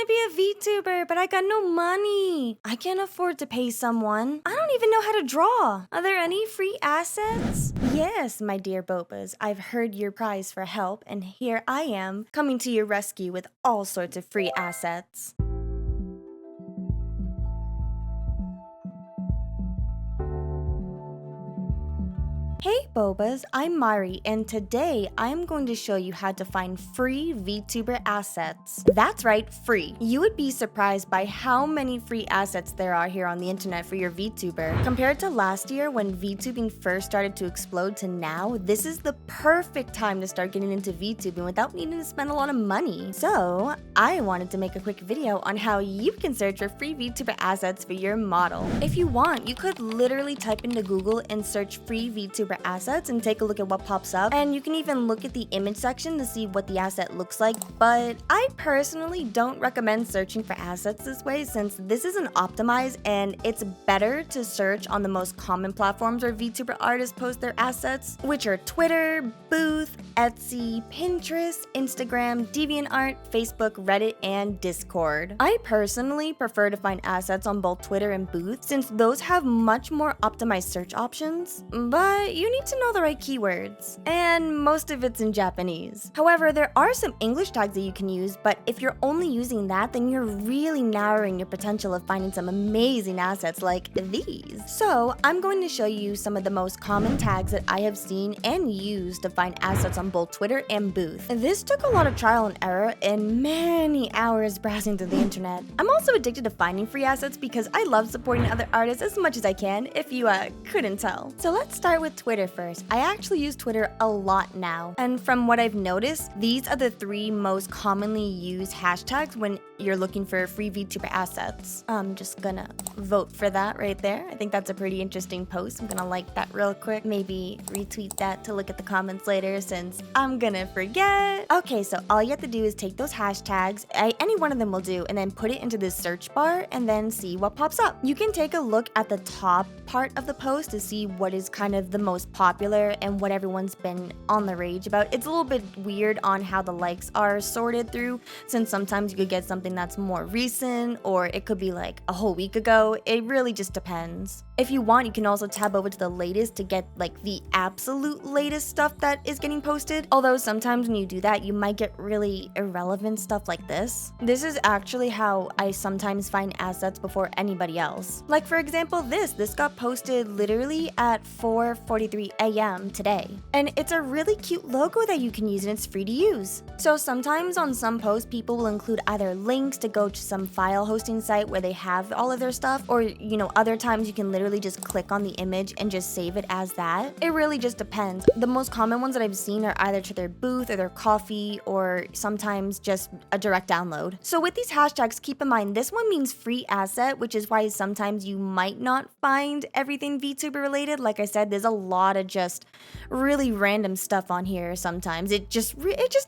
to be a VTuber, but I got no money. I can't afford to pay someone. I don't even know how to draw. Are there any free assets? Yes, my dear Bobas, I've heard your cries for help, and here I am, coming to your rescue with all sorts of free assets. Hey Bobas, I'm Mari, and today I'm going to show you how to find free VTuber assets. That's right, free. You would be surprised by how many free assets there are here on the internet for your VTuber. Compared to last year when VTubing first started to explode to now, this is the perfect time to start getting into VTubing without needing to spend a lot of money. So, I wanted to make a quick video on how you can search for free VTuber assets for your model. If you want, you could literally type into Google and search free VTuber assets and take a look at what pops up, and you can even look at the image section to see what the asset looks like, but I personally don't recommend searching for assets this way since this isn't optimized, and it's better to search on the most common platforms where VTuber artists post their assets, which are Twitter, Booth, Etsy, Pinterest, Instagram, DeviantArt, Facebook, Reddit, and Discord. I personally prefer to find assets on both Twitter and Booth since those have much more optimized search options, but you need to know the right keywords, and most of it's in Japanese. However, there are some English tags that you can use, but if you're only using that, then you're really narrowing your potential of finding some amazing assets like these. So, I'm going to show you some of the most common tags that I have seen and used to find assets on both Twitter and Booth. This took a lot of trial and error and many hours browsing through the internet. I'm also addicted to finding free assets because I love supporting other artists as much as I can, if you couldn't tell. So let's start with Twitter first. I actually use Twitter a lot now, and from what I've noticed, these are the three most commonly used hashtags when you're looking for free VTuber assets. I'm just gonna vote for that right there. I think that's a pretty interesting post. I'm gonna like that real quick, maybe retweet that to look at the comments later since I'm gonna forget. Okay, so all you have to do is take those hashtags, any one of them will do, and then put it into this search bar and then see what pops up. You can take a look at the top part of the post to see what is kind of the most popular and what everyone's been on the rage about. It's a little bit weird on how the likes are sorted through since sometimes you could get something that's more recent or it could be like a whole week ago. It really just depends. If you want, you can also tab over to the latest to get like the absolute latest stuff that is getting posted. Although sometimes when you do that, you might get really irrelevant stuff like this. This is actually how I sometimes find assets before anybody else. Like for example, this got posted literally at 4:43 a.m. today. And it's a really cute logo that you can use and it's free to use. So sometimes on some posts, people will include either links to go to some file hosting site where they have all of their stuff, or other times you can literally just click on the image and just save it as that. It really just depends. The most common ones that I've seen are either to their Booth or their Coffee or sometimes just a direct download. So with these hashtags, keep in mind this one means free asset, which is why sometimes you might not find everything VTuber related. Like I said, there's a lot of just really random stuff on here sometimes. It just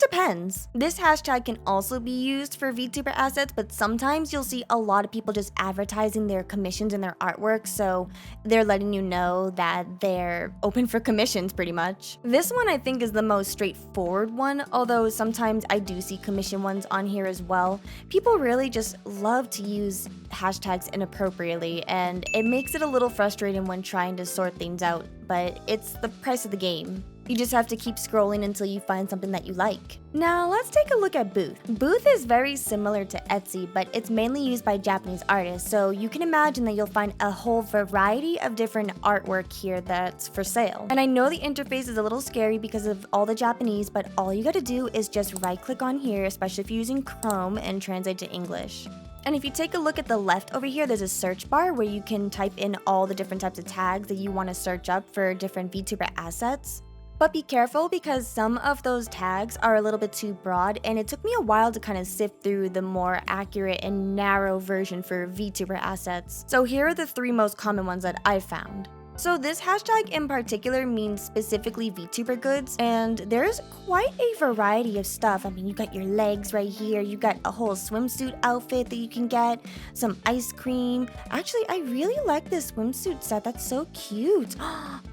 depends. This hashtag can also be used for VTuber assets, but sometimes you'll see a lot of people just advertising their commissions and their artwork, so they're letting you know that they're open for commissions pretty much. This one I think is the most straightforward one, although sometimes I do see commission ones on here as well. People really just love to use hashtags inappropriately, and it makes it a little frustrating when trying to sort things out, but it's the price of the game. You just have to keep scrolling until you find something that you like. Now let's take a look at Booth. Booth is very similar to Etsy, but it's mainly used by Japanese artists, so you can imagine that you'll find a whole variety of different artwork here that's for sale. And I know the interface is a little scary because of all the Japanese, but all you gotta do is just right click on here, especially if you're using Chrome, and translate to English. And if you take a look at the left over here, there's a search bar where you can type in all the different types of tags that you want to search up for different VTuber assets. But be careful because some of those tags are a little bit too broad, and it took me a while to kind of sift through the more accurate and narrow version for VTuber assets. So here are the three most common ones that I've found. So this hashtag in particular means specifically VTuber goods, and there's quite a variety of stuff. I mean, you got your legs right here, you got a whole swimsuit outfit that you can get, some ice cream. Actually, I really like this swimsuit set. That's so cute.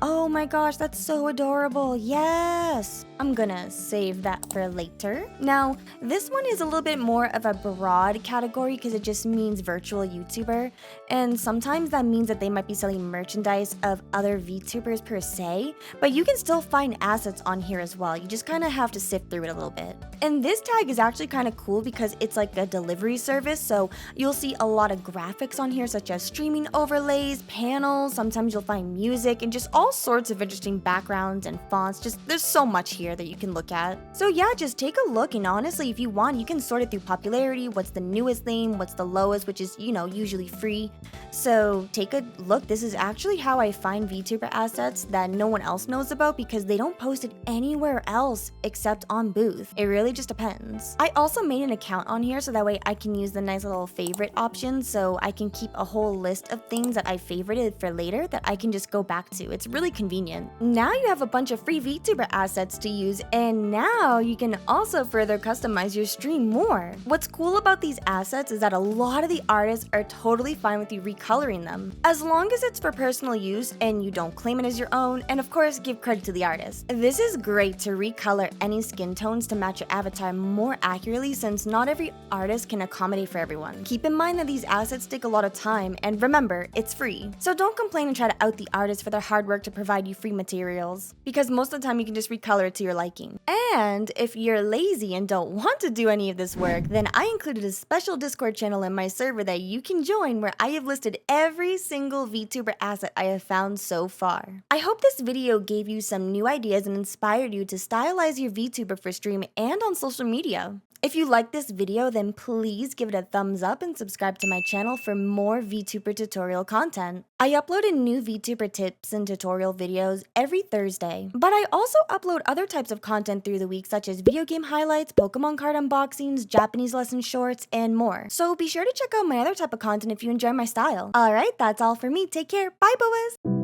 Oh my gosh, that's so adorable. Yes! I'm gonna save that for later. Now, this one is a little bit more of a broad category because it just means virtual YouTuber, and sometimes that means that they might be selling merchandise of other VTubers per se, but you can still find assets on here as well. You just kind of have to sift through it a little bit. And this tag is actually kind of cool because it's like a delivery service, so you'll see a lot of graphics on here such as streaming overlays, panels, sometimes you'll find music, and just all sorts of interesting backgrounds and fonts. Just there's so much here that you can look at. So yeah, just take a look, and honestly, if you want, you can sort it through popularity, what's the newest thing, what's the lowest, which is, you know, usually free. So take a look. This is actually how I find VTuber assets that no one else knows about because they don't post it anywhere else except on Booth. It really just depends. I also made an account on here so that way I can use the nice little favorite option, so I can keep a whole list of things that I favorited for later that I can just go back to. It's really convenient. Now you have a bunch of free VTuber assets to use, and now you can also further customize your stream more. What's cool about these assets is that a lot of the artists are totally fine with you recoloring them, as long as it's for personal use and you don't claim it as your own, and of course give credit to the artist. This is great to recolor any skin tones to match your avatar more accurately, since not every artist can accommodate for everyone. Keep in mind that these assets take a lot of time, and remember, it's free. So don't complain and try to out the artist for their hard work to provide you free materials, because most of the time you can just recolor it to your liking. And if you're lazy and don't want to do any of this work, then I included a special Discord channel in my server that you can join where I have listed every single VTuber asset I have found so far. I hope this video gave you some new ideas and inspired you to stylize your VTuber for stream and on social media. If you like this video, then please give it a thumbs up and subscribe to my channel for more VTuber tutorial content. I upload new VTuber tips and tutorial videos every Thursday, but I also upload other types of content through the week such as video game highlights, Pokemon card unboxings, Japanese lesson shorts, and more. So be sure to check out my other type of content if you enjoy my style. Alright, that's all for me. Take care. Bye, boas!